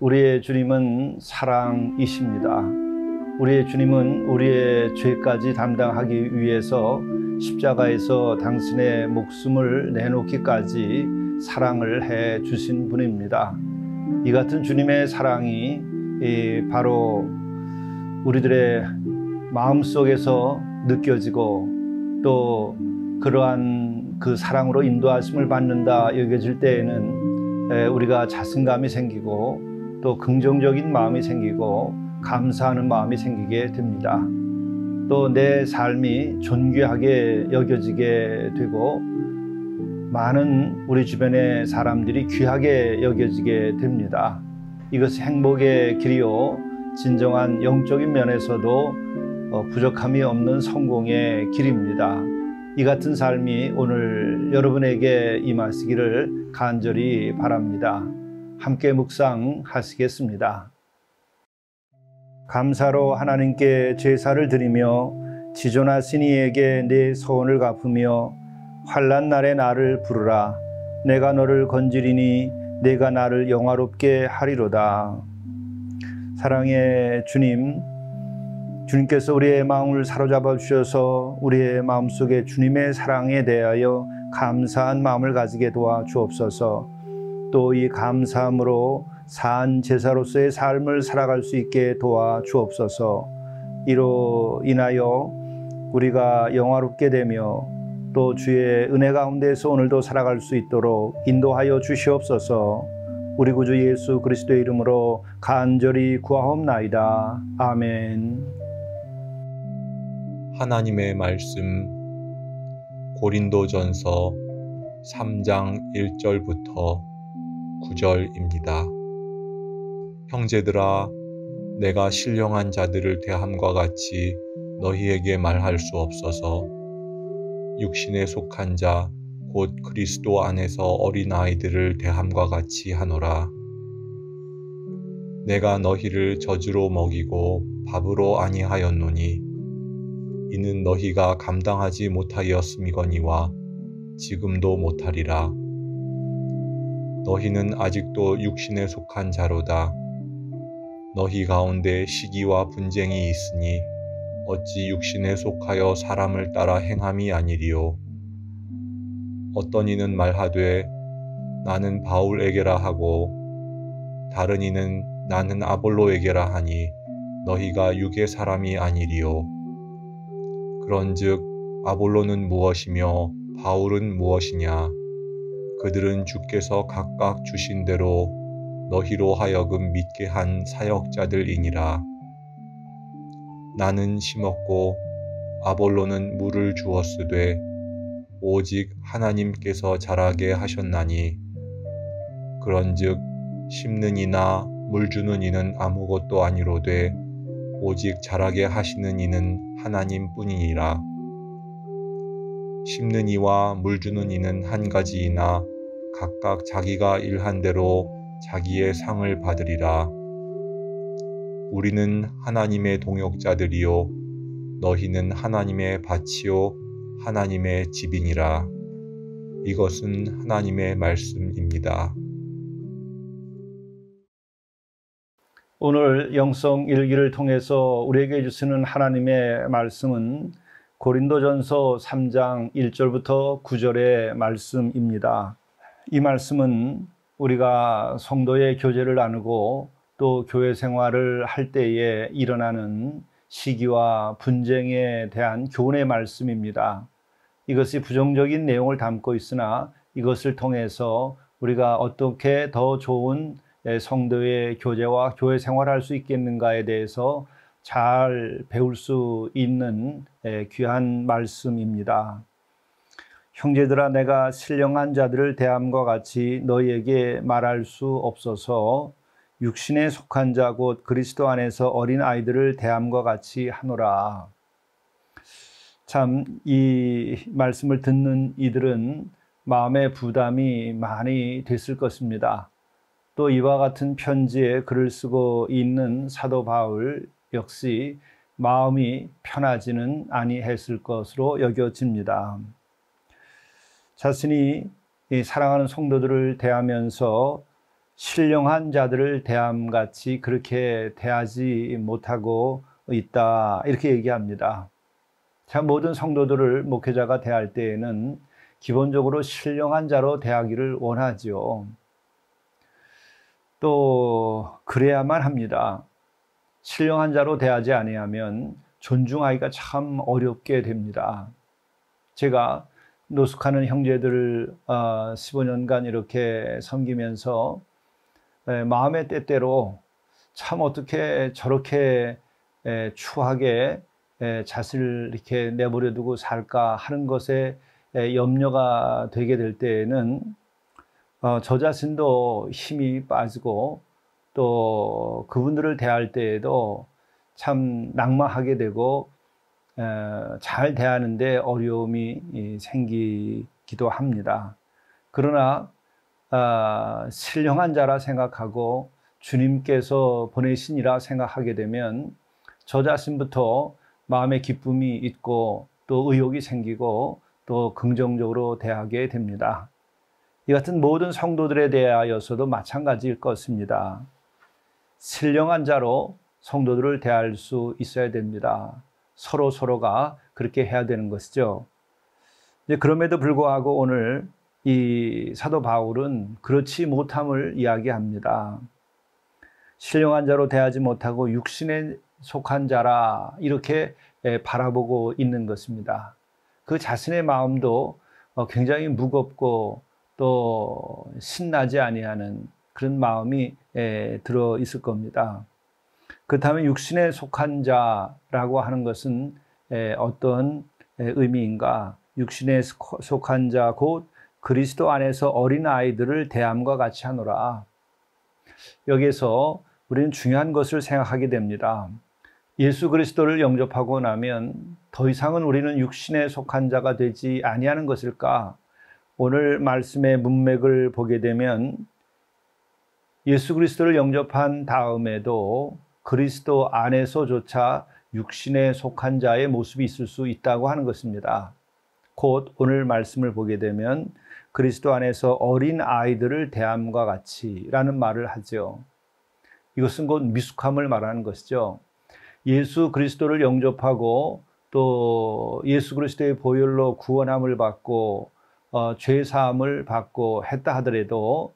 우리의 주님은 사랑이십니다. 우리의 주님은 우리의 죄까지 담당하기 위해서 십자가에서 당신의 목숨을 내놓기까지 사랑을 해 주신 분입니다. 이 같은 주님의 사랑이 바로 우리들의 마음속에서 느껴지고 또 그러한 그 사랑으로 인도하심을 받는다 여겨질 때에는 우리가 자신감이 생기고 또 긍정적인 마음이 생기고 감사하는 마음이 생기게 됩니다. 또 내 삶이 존귀하게 여겨지게 되고 많은 우리 주변의 사람들이 귀하게 여겨지게 됩니다. 이것이 행복의 길이요 진정한 영적인 면에서도 부족함이 없는 성공의 길입니다. 이 같은 삶이 오늘 여러분에게 임하시기를 간절히 바랍니다. 함께 묵상하시겠습니다. 감사로 하나님께 제사를 드리며 지존하신 이에게 내 소원을 갚으며 환난 날에 나를 부르라. 내가 너를 건지리니 내가 나를 영화롭게 하리로다. 사랑의 주님, 주님께서 우리의 마음을 사로잡아 주셔서 우리의 마음속에 주님의 사랑에 대하여 감사한 마음을 가지게 도와 주옵소서. 또 이 감사함으로 산 제사로서의 삶을 살아갈 수 있게 도와 주옵소서. 이로 인하여 우리가 영화롭게 되며 또 주의 은혜 가운데서 오늘도 살아갈 수 있도록 인도하여 주시옵소서. 우리 구주 예수 그리스도의 이름으로 간절히 구하옵나이다. 아멘. 하나님의 말씀 고린도전서 3장 1절부터 9절입니다. 형제들아, 내가 신령한 자들을 대함과 같이 너희에게 말할 수 없어서 육신에 속한 자 곧 그리스도 안에서 어린아이들을 대함과 같이 하노라. 내가 너희를 젖으로 먹이고 밥으로 아니하였노니 이는 너희가 감당하지 못하였음이거니와 지금도 못하리라. 너희는 아직도 육신에 속한 자로다. 너희 가운데 시기와 분쟁이 있으니 어찌 육신에 속하여 사람을 따라 행함이 아니리요. 어떤 이는 말하되 나는 바울에게라 하고 다른 이는 나는 아볼로에게라 하니 너희가 육의 사람이 아니리요. 그런즉 아볼로는 무엇이며 바울은 무엇이냐? 그들은 주께서 각각 주신 대로 너희로 하여금 믿게 한 사역자들이니라. 나는 심었고 아볼로는 물을 주었으되 오직 하나님께서 자라게 하셨나니 그런즉 심는 이나 물 주는 이는 아무것도 아니로되 오직 자라게 하시는 이는 하나님뿐이니라. 심는 이와 물 주는 이는 한 가지이나 각각 자기가 일한 대로 자기의 상을 받으리라. 우리는 하나님의 동역자들이요 너희는 하나님의 밭이요 하나님의 집이니라. 이것은 하나님의 말씀입니다. 오늘 영성 일기를 통해서 우리에게 주시는 하나님의 말씀은 고린도전서 3장 1절부터 9절의 말씀입니다. 이 말씀은 우리가 성도의 교제를 나누고 또 교회 생활을 할 때에 일어나는 시기와 분쟁에 대한 교훈의 말씀입니다. 이것이 부정적인 내용을 담고 있으나 이것을 통해서 우리가 어떻게 더 좋은 성도의 교제와 교회 생활을 할 수 있겠는가에 대해서 잘 배울 수 있는 귀한 말씀입니다. 형제들아, 내가 신령한 자들을 대함과 같이 너희에게 말할 수 없어서 육신에 속한 자 곧 그리스도 안에서 어린 아이들을 대함과 같이 하노라. 참 이 말씀을 듣는 이들은 마음의 부담이 많이 됐을 것입니다. 또 이와 같은 편지에 글을 쓰고 있는 사도 바울 역시 마음이 편하지는 아니했을 것으로 여겨집니다. 자신이 사랑하는 성도들을 대하면서 신령한 자들을 대함같이 그렇게 대하지 못하고 있다. 이렇게 얘기합니다. 참 모든 성도들을 목회자가 대할 때에는 기본적으로 신령한 자로 대하기를 원하지요. 또 그래야만 합니다. 신령한 자로 대하지 아니하면 존중하기가 참 어렵게 됩니다. 제가 노숙하는 형제들을 15년간 이렇게 섬기면서 마음의 때때로 참 어떻게 저렇게 추하게 자신을 이렇게 내버려 두고 살까 하는 것에 염려가 되게 될 때에는 저 자신도 힘이 빠지고 또 그분들을 대할 때에도 참 낙마하게 되고 잘 대하는데 어려움이 생기기도 합니다. 그러나 신령한 자라 생각하고 주님께서 보내신이라 생각하게 되면 저 자신부터 마음의 기쁨이 있고 또 의욕이 생기고 또 긍정적으로 대하게 됩니다. 이 같은 모든 성도들에 대하여서도 마찬가지일 것입니다. 신령한 자로 성도들을 대할 수 있어야 됩니다. 서로가 그렇게 해야 되는 것이죠. 그럼에도 불구하고 오늘 이 사도 바울은 그렇지 못함을 이야기합니다. 신령한 자로 대하지 못하고 육신에 속한 자라 이렇게 바라보고 있는 것입니다. 그 자신의 마음도 굉장히 무겁고 또 신나지 아니하는 그런 마음이 들어 있을 겁니다. 그렇다면 육신에 속한 자라고 하는 것은 어떤 의미인가? 육신에 속한 자 곧 그리스도 안에서 어린아이들을 대함과 같이 하노라. 여기에서 우리는 중요한 것을 생각하게 됩니다. 예수 그리스도를 영접하고 나면 더 이상은 우리는 육신에 속한 자가 되지 아니하는 것일까? 오늘 말씀의 문맥을 보게 되면 예수 그리스도를 영접한 다음에도 그리스도 안에서조차 육신에 속한 자의 모습이 있을 수 있다고 하는 것입니다. 곧 오늘 말씀을 보게 되면 그리스도 안에서 어린 아이들을 대함과 같이 라는 말을 하죠. 이것은 곧 미숙함을 말하는 것이죠. 예수 그리스도를 영접하고 또 예수 그리스도의 보혈로 구원함을 받고 죄사함을 받고 했다 하더라도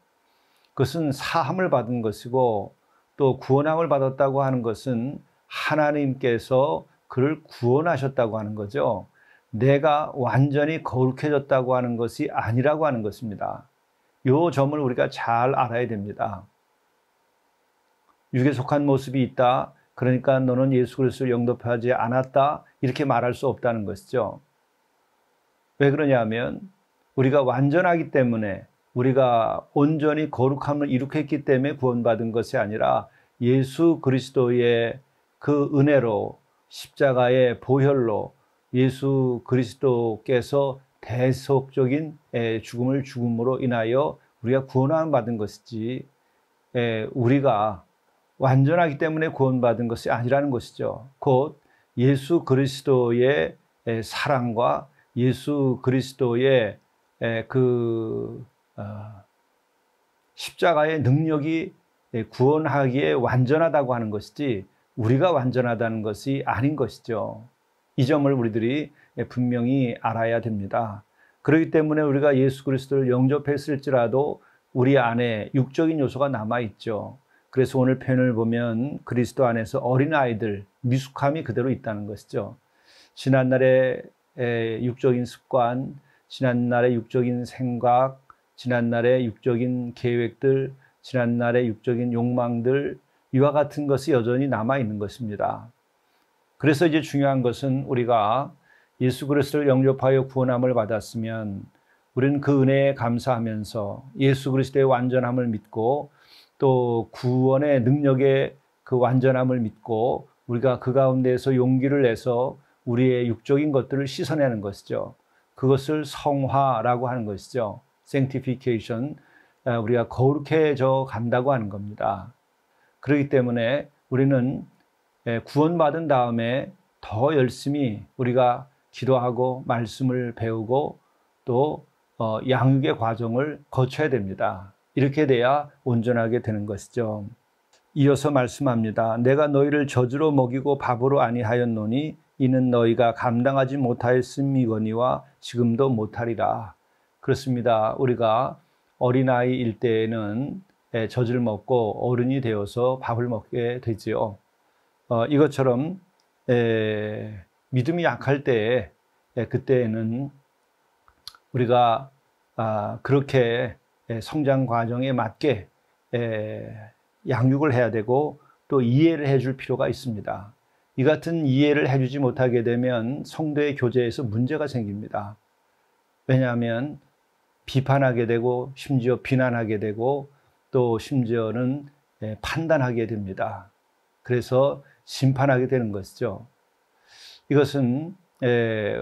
그것은 사함을 받은 것이고 또 구원함을 받았다고 하는 것은 하나님께서 그를 구원하셨다고 하는 거죠. 내가 완전히 거룩해졌다고 하는 것이 아니라고 하는 것입니다. 이 점을 우리가 잘 알아야 됩니다. 육에 속한 모습이 있다. 그러니까 너는 예수 그리스도를 영접하지 않았다. 이렇게 말할 수 없다는 것이죠. 왜 그러냐면 우리가 완전하기 때문에 우리가 온전히 거룩함을 이룩했기 때문에 구원받은 것이 아니라 예수 그리스도의 그 은혜로 십자가의 보혈로 예수 그리스도께서 대속적인 죽음을 죽음으로 인하여 우리가 구원함을 받은 것이지 우리가 완전하기 때문에 구원받은 것이 아니라는 것이죠. 곧 예수 그리스도의 사랑과 예수 그리스도의 그 십자가의 능력이 구원하기에 완전하다고 하는 것이지 우리가 완전하다는 것이 아닌 것이죠. 이 점을 우리들이 분명히 알아야 됩니다. 그렇기 때문에 우리가 예수 그리스도를 영접했을지라도 우리 안에 육적인 요소가 남아있죠. 그래서 오늘 표현을 보면 그리스도 안에서 어린아이들, 미숙함이 그대로 있다는 것이죠. 지난날의 육적인 습관, 지난날의 육적인 생각, 지난날의 육적인 계획들, 지난날의 육적인 욕망들, 이와 같은 것이 여전히 남아있는 것입니다. 그래서 이제 중요한 것은 우리가 예수 그리스도를 영접하여 구원함을 받았으면 우리는 그 은혜에 감사하면서 예수 그리스도의 완전함을 믿고 또 구원의 능력의 그 완전함을 믿고 우리가 그 가운데에서 용기를 내서 우리의 육적인 것들을 씻어내는 것이죠. 그것을 성화라고 하는 것이죠. sanctification, 우리가 거룩해져 간다고 하는 겁니다. 그렇기 때문에 우리는 구원받은 다음에 더 열심히 우리가 기도하고 말씀을 배우고 또 양육의 과정을 거쳐야 됩니다. 이렇게 돼야 온전하게 되는 것이죠. 이어서 말씀합니다. 내가 너희를 젖으로 먹이고 밥으로 아니하였노니 이는 너희가 감당하지 못하였음이거니와 지금도 못하리라. 그렇습니다. 우리가 어린아이일 때에는 젖을 먹고 어른이 되어서 밥을 먹게 되지요. 이것처럼 믿음이 약할 때에 그때에는 우리가 그렇게 성장 과정에 맞게 양육을 해야 되고 또 이해를 해줄 필요가 있습니다. 이 같은 이해를 해주지 못하게 되면 성도의 교제에서 문제가 생깁니다. 왜냐하면 비판하게 되고 심지어 비난하게 되고 또 심지어는 판단하게 됩니다. 그래서 심판하게 되는 것이죠. 이것은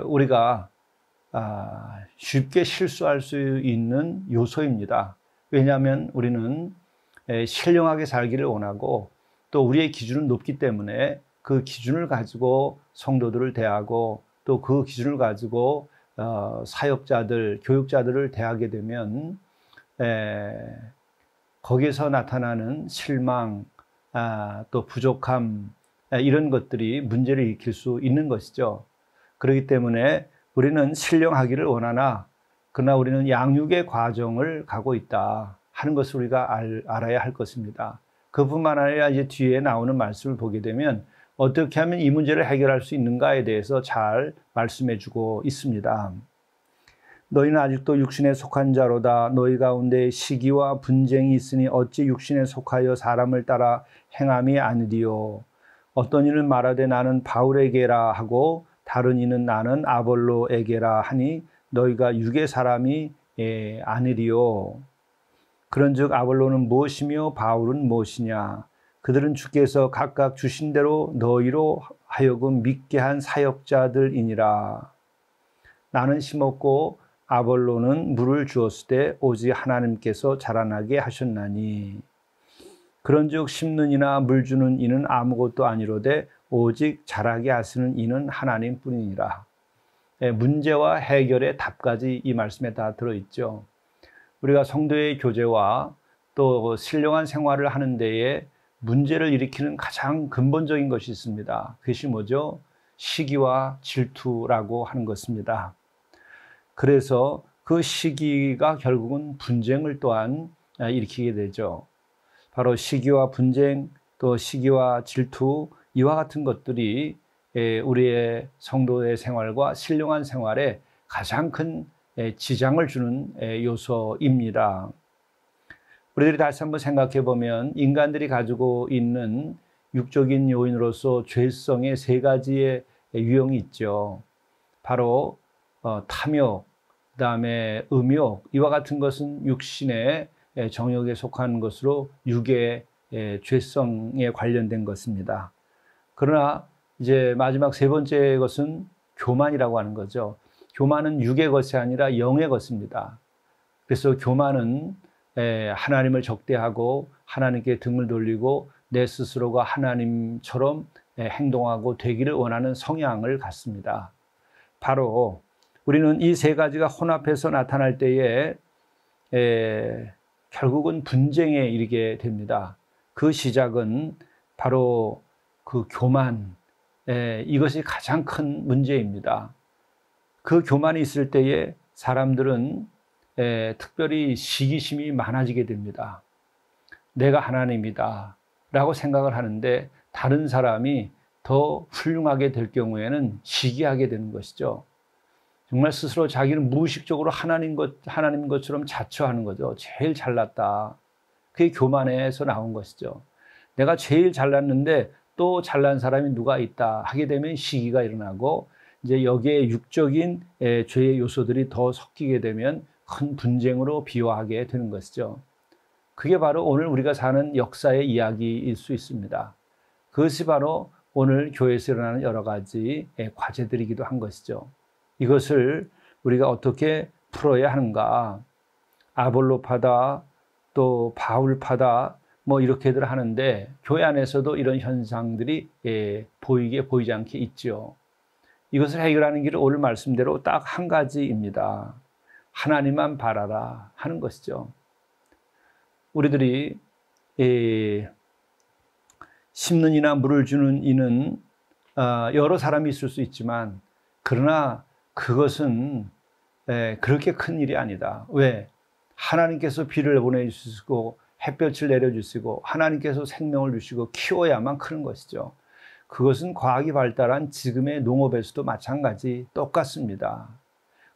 우리가 쉽게 실수할 수 있는 요소입니다. 왜냐하면 우리는 신령하게 살기를 원하고 또 우리의 기준은 높기 때문에 그 기준을 가지고 성도들을 대하고 또 그 기준을 가지고 사역자들, 교육자들을 대하게 되면 거기에서 나타나는 실망, 또 부족함 이런 것들이 문제를 일으킬 수 있는 것이죠. 그렇기 때문에 우리는 신령하기를 원하나 그러나 우리는 양육의 과정을 가고 있다 하는 것을 우리가 알아야 할 것입니다. 그뿐만 아니라 이제 뒤에 나오는 말씀을 보게 되면 어떻게 하면 이 문제를 해결할 수 있는가에 대해서 잘 말씀해 주고 있습니다. 너희는 아직도 육신에 속한 자로다. 너희 가운데 시기와 분쟁이 있으니 어찌 육신에 속하여 사람을 따라 행함이 아니리요. 어떤 이는 말하되 나는 바울에게라 하고 다른 이는 나는 아볼로에게라 하니 너희가 육의 사람이 아니리요. 그런즉 아볼로는 무엇이며 바울은 무엇이냐. 그들은 주께서 각각 주신 대로 너희로 하여금 믿게 한 사역자들이니라. 나는 심었고 아볼로는 물을 주었을 때 오직 하나님께서 자라나게 하셨나니. 그런즉 심는 이나 물 주는 이는 아무것도 아니로되 오직 자라게 하시는 이는 하나님뿐이니라. 문제와 해결의 답까지 이 말씀에 다 들어있죠. 우리가 성도의 교제와 또 신령한 생활을 하는 데에 문제를 일으키는 가장 근본적인 것이 있습니다. 그것이 뭐죠? 시기와 질투라고 하는 것입니다. 그래서 그 시기가 결국은 분쟁을 또한 일으키게 되죠. 바로 시기와 분쟁, 또 시기와 질투, 이와 같은 것들이 우리의 성도의 생활과 신령한 생활에 가장 큰 지장을 주는 요소입니다. 우리들이 다시 한번 생각해 보면 인간들이 가지고 있는 육적인 요인으로서 죄성의 세 가지의 유형이 있죠. 바로 탐욕, 그다음에 음욕, 이와 같은 것은 육신의 정욕에 속한 것으로 육의 죄성에 관련된 것입니다. 그러나 이제 마지막 세 번째 것은 교만이라고 하는 거죠. 교만은 육의 것이 아니라 영의 것입니다. 그래서 교만은 하나님을 적대하고 하나님께 등을 돌리고 내 스스로가 하나님처럼 행동하고 되기를 원하는 성향을 갖습니다. 바로 우리는 이 세 가지가 혼합해서 나타날 때에 결국은 분쟁에 이르게 됩니다. 그 시작은 바로 그 교만, 이것이 가장 큰 문제입니다. 그 교만이 있을 때에 사람들은 특별히 시기심이 많아지게 됩니다. 내가 하나님이다 라고 생각을 하는데 다른 사람이 더 훌륭하게 될 경우에는 시기하게 되는 것이죠. 정말 스스로 자기는 무의식적으로 하나님 것처럼 자처하는 거죠. 제일 잘났다. 그게 교만에서 나온 것이죠. 내가 제일 잘났는데 또 잘난 사람이 누가 있다 하게 되면 시기가 일어나고 이제 여기에 육적인 죄의 요소들이 더 섞이게 되면 큰 분쟁으로 비화하게 되는 것이죠. 그게 바로 오늘 우리가 사는 역사의 이야기일 수 있습니다. 그것이 바로 오늘 교회에서 일어나는 여러 가지 과제들이기도 한 것이죠. 이것을 우리가 어떻게 풀어야 하는가? 아볼로파다, 또 바울파다, 뭐 이렇게들 하는데 교회 안에서도 이런 현상들이 보이지 않게 있죠. 이것을 해결하는 길은 오늘 말씀대로 딱 한 가지입니다. 하나님만 바라라 하는 것이죠. 우리들이 심는 이나 물을 주는 이는 여러 사람이 있을 수 있지만 그러나 그것은 그렇게 큰 일이 아니다. 왜? 하나님께서 비를 보내주시고 햇볕을 내려주시고 하나님께서 생명을 주시고 키워야만 크는 것이죠. 그것은 과학이 발달한 지금의 농업에서도 마찬가지 똑같습니다.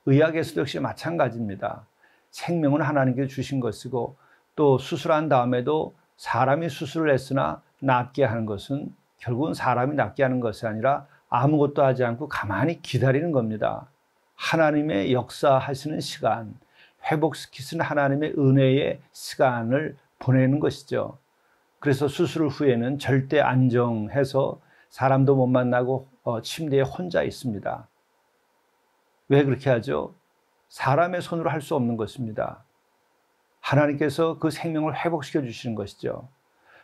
의학에서도 역시 마찬가지입니다. 생명은 하나님께서 주신 것이고 또 수술한 다음에도 사람이 수술을 했으나 낫게 하는 것은 결국은 사람이 낫게 하는 것이 아니라 아무것도 하지 않고 가만히 기다리는 겁니다. 하나님의 역사하시는 시간, 회복시키시는 하나님의 은혜의 시간을 보내는 것이죠. 그래서 수술 후에는 절대 안정해서 사람도 못 만나고 침대에 혼자 있습니다. 왜 그렇게 하죠? 사람의 손으로 할 수 없는 것입니다. 하나님께서 그 생명을 회복시켜 주시는 것이죠.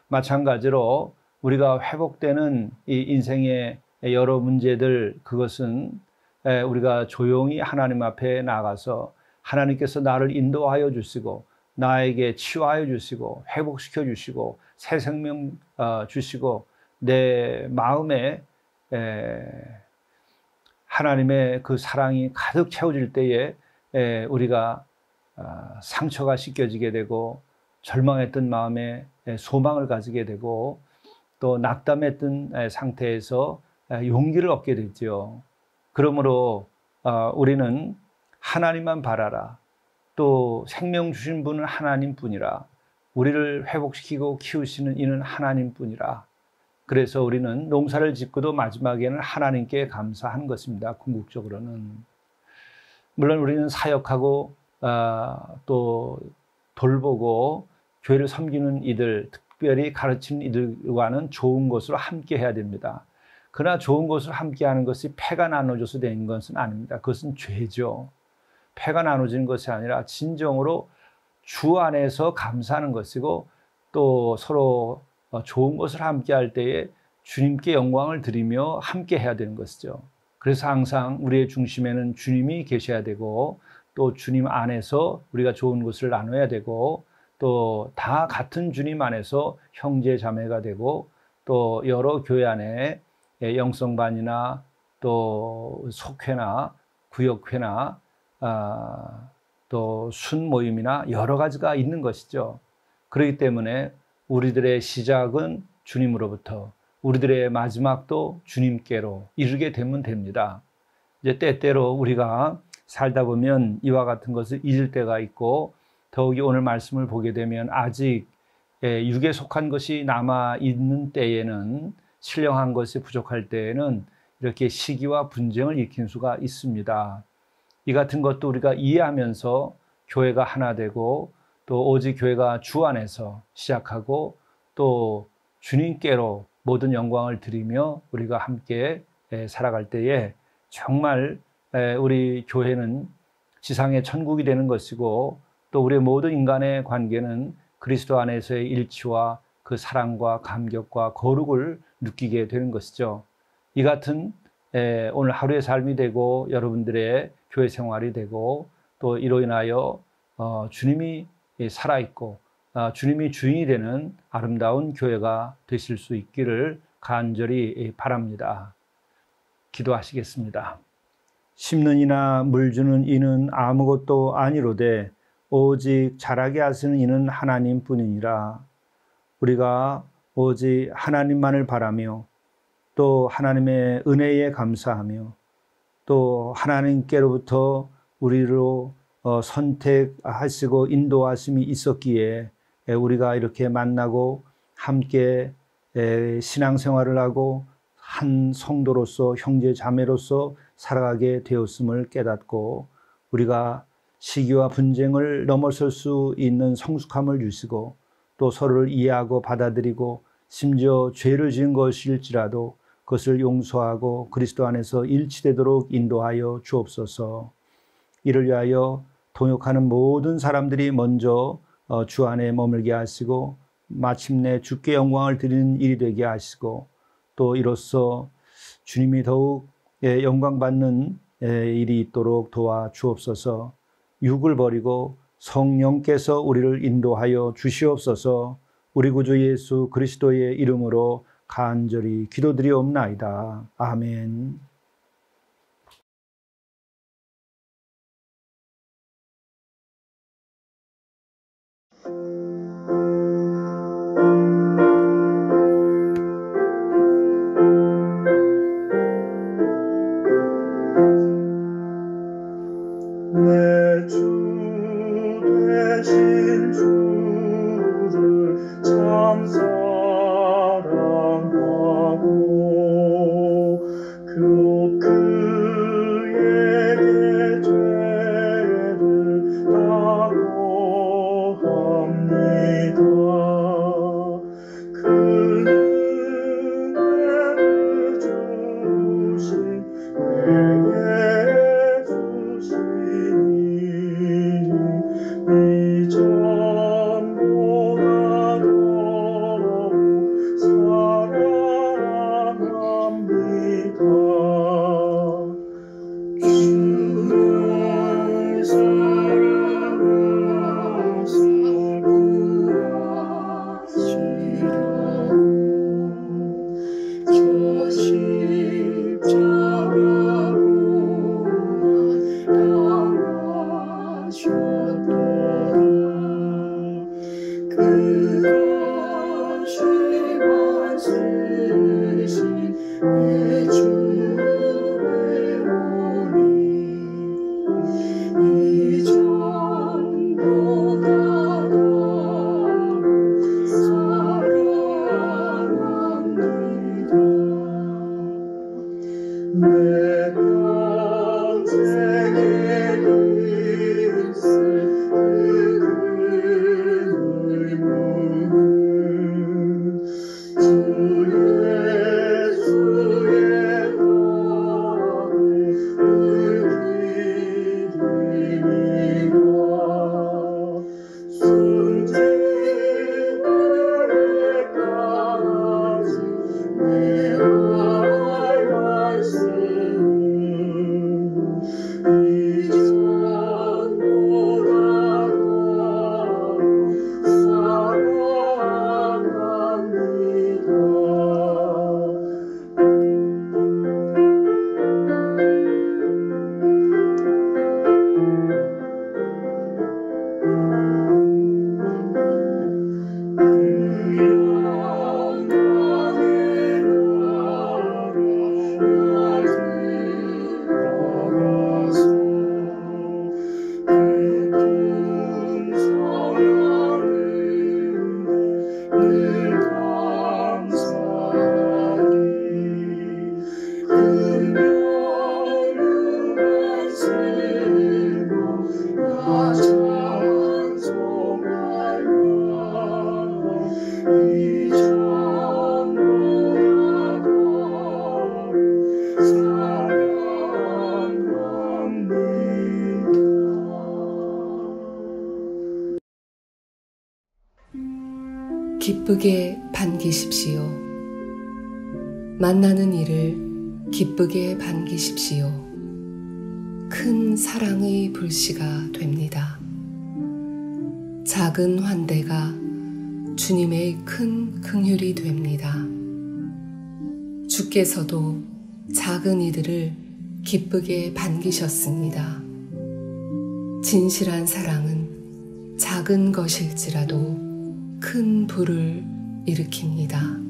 마찬가지로 우리가 회복되는 이 인생의 여러 문제들, 그것은 우리가 조용히 하나님 앞에 나가서 하나님께서 나를 인도하여 주시고 나에게 치유하여 주시고 회복시켜 주시고 새 생명 주시고 내 마음에 하나님의 그 사랑이 가득 채워질 때에 우리가 상처가 씻겨지게 되고 절망했던 마음에 소망을 가지게 되고 또 낙담했던 상태에서 용기를 얻게 되죠. 그러므로 우리는 하나님만 바라라. 또 생명 주신 분은 하나님뿐이라. 우리를 회복시키고 키우시는 이는 하나님뿐이라. 그래서 우리는 농사를 짓고도 마지막에는 하나님께 감사하는 것입니다. 궁극적으로는. 물론 우리는 사역하고 또 돌보고 교회를 섬기는 이들, 특별히 가르치는 이들과는 좋은 것으로 함께 해야 됩니다. 그러나 좋은 것을 함께 하는 것이 패가 나눠져서 된 것은 아닙니다. 그것은 죄죠. 패가 나눠지는 것이 아니라 진정으로 주 안에서 감사하는 것이고 또 서로 좋은 것을 함께 할 때에 주님께 영광을 드리며 함께 해야 되는 것이죠. 그래서 항상 우리의 중심에는 주님이 계셔야 되고 또 주님 안에서 우리가 좋은 것을 나눠야 되고 또 다 같은 주님 안에서 형제 자매가 되고 또 여러 교회 안에 영성반이나 또 속회나 구역회나 또 순모임이나 여러 가지가 있는 것이죠. 그렇기 때문에 우리들의 시작은 주님으로부터 우리들의 마지막도 주님께로 이르게 되면 됩니다. 이제 때때로 우리가 살다 보면 이와 같은 것을 잊을 때가 있고 더욱이 오늘 말씀을 보게 되면 아직 육에 속한 것이 남아있는 때에는 신령한 것이 부족할 때에는 이렇게 시기와 분쟁을 일으킬 수가 있습니다. 이 같은 것도 우리가 이해하면서 교회가 하나 되고 또 오직 교회가 주 안에서 시작하고 또 주님께로 모든 영광을 드리며 우리가 함께 살아갈 때에 정말 우리 교회는 지상의 천국이 되는 것이고 또 우리의 모든 인간의 관계는 그리스도 안에서의 일치와 그 사랑과 감격과 거룩을 느끼게 되는 것이죠. 이 같은 오늘 하루의 삶이 되고 여러분들의 교회 생활이 되고 또 이로 인하여 주님이 살아있고 주님이 주인이 되는 아름다운 교회가 되실 수 있기를 간절히 바랍니다. 기도하시겠습니다. 심는 이나 물 주는 이는 아무것도 아니로되 오직 자라게 하시는 이는 하나님뿐이니라. 우리가 오직 하나님만을 바라며 또 하나님의 은혜에 감사하며 또 하나님께로부터 우리로 선택하시고 인도하심이 있었기에 우리가 이렇게 만나고 함께 신앙생활을 하고 한 성도로서 형제 자매로서 살아가게 되었음을 깨닫고 우리가 시기와 분쟁을 넘어설 수 있는 성숙함을 주시고 또 서로를 이해하고 받아들이고 심지어 죄를 지은 것일지라도 그것을 용서하고 그리스도 안에서 일치되도록 인도하여 주옵소서. 이를 위하여 동역하는 모든 사람들이 먼저 주 안에 머물게 하시고 마침내 주께 영광을 드리는 일이 되게 하시고 또 이로써 주님이 더욱 영광받는 일이 있도록 도와 주옵소서. 육을 버리고 성령께서 우리를 인도하여 주시옵소서. 우리 구주 예수 그리스도의 이름으로 간절히 기도드리옵나이다. 아멘. 내 주 되신 주를 참 사랑하고 곧 그에게 죄를 다고합니다. 그는 은혜를 주신 내게 이전보다 더욱 사랑합니다. 주를 사랑하사 구하시려고 저 십자가 그것이 왔으신 내 주의 오니 이전보다 더욱 사랑합니다. 내 평생에 있을 주 예수의 너를 기립니다. 순진하게까지 내할 말씀 이전보다 더욱 사랑합니다. 그 영광의 나라 들어가서 그 풍성한 은혜 늘 감사하리. 금명한 슬픔 나 찬송하여 이전보다 더욱 사랑합니다. 기쁘게 반기십시오. 만나는 이를 기쁘게 반기십시오. 큰 사랑의 불씨가 됩니다. 작은 환대가 주님의 큰 긍휼이 됩니다. 주께서도 작은 이들을 기쁘게 반기셨습니다. 진실한 사랑은 작은 것일지라도 큰 불을 일으킵니다.